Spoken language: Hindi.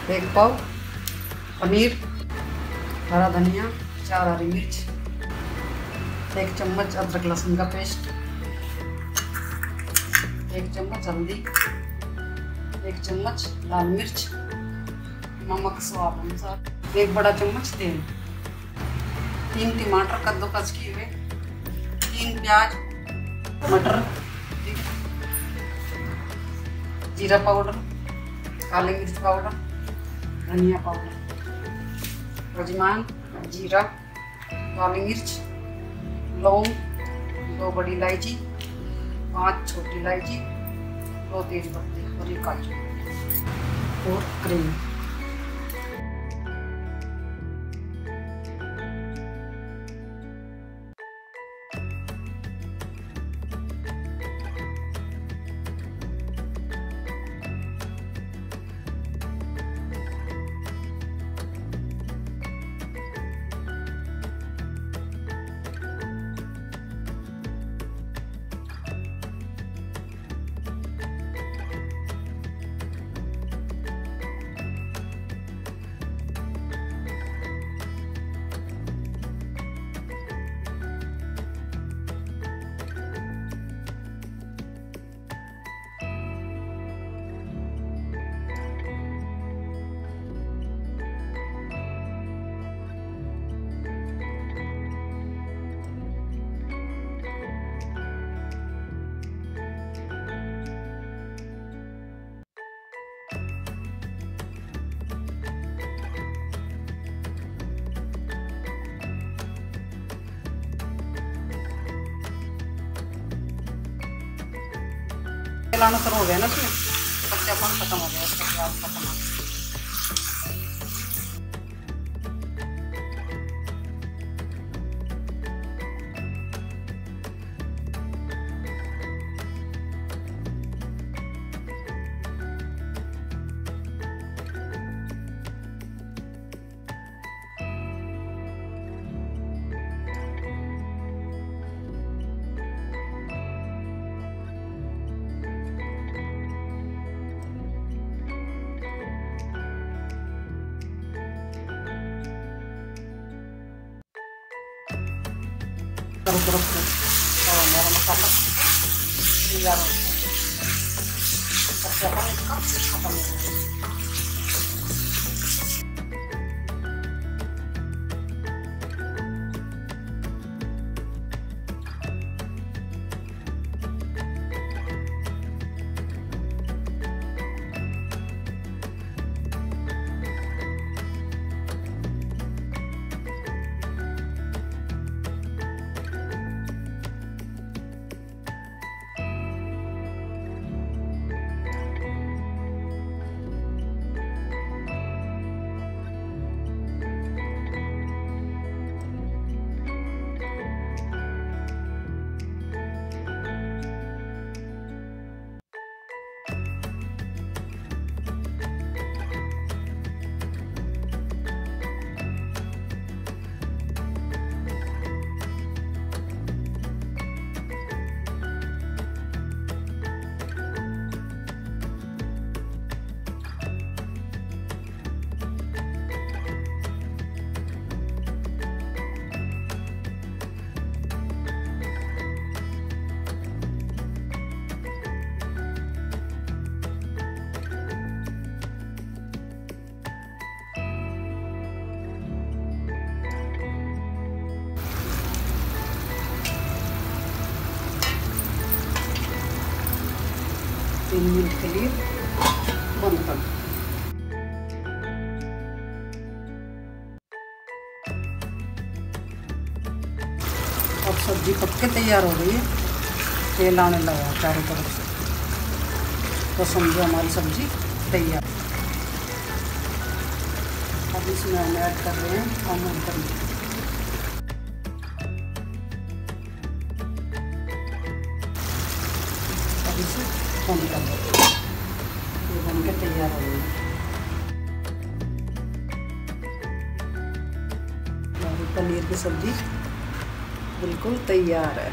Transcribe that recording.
1 पाव पनीर, हरा धनिया, 4 हरी मिर्च, 1 चम्मच अदरक लहसुन का पेस्ट, 1 चम्मच हल्दी, 1 चम्मच लाल मिर्च, नमक स्वाद अनुसार, 1 बड़ा चम्मच तेल, 3 टमाटर कद्दूकस किए हुए, 3 प्याज, मटर, जीरा पाउडर, काली मिर्च पाउडर, धनिया पाउडर, अजवाइन, जीरा, काली मिर्च, लौंग, 2 बड़ी इलायची, 5 छोटी इलायची, 2 तेज पत्ते और 1 काजू और क्रीम। लाना शुरू हो गया ना, इसमें कच्चापन खत्म हो गया, इसका स्वाद खत्म हो गया। तरफ और मेरा मसाला तैयार हो गया, खत्म हो गया। तीन मिनट के लिए बंद कर। अब सब्जी पक के तैयार हो गई है, तेल आने लगा है चारों तरफ से, तो समझो हमारी सब्जी तैयार। अब इसमें हम ऐड कर रहे हैं अमूल पनीर। अब इसे बंद कर दो, ये बन के तैयार हो गई। पनीर की सब्जी बिल्कुल तैयार है।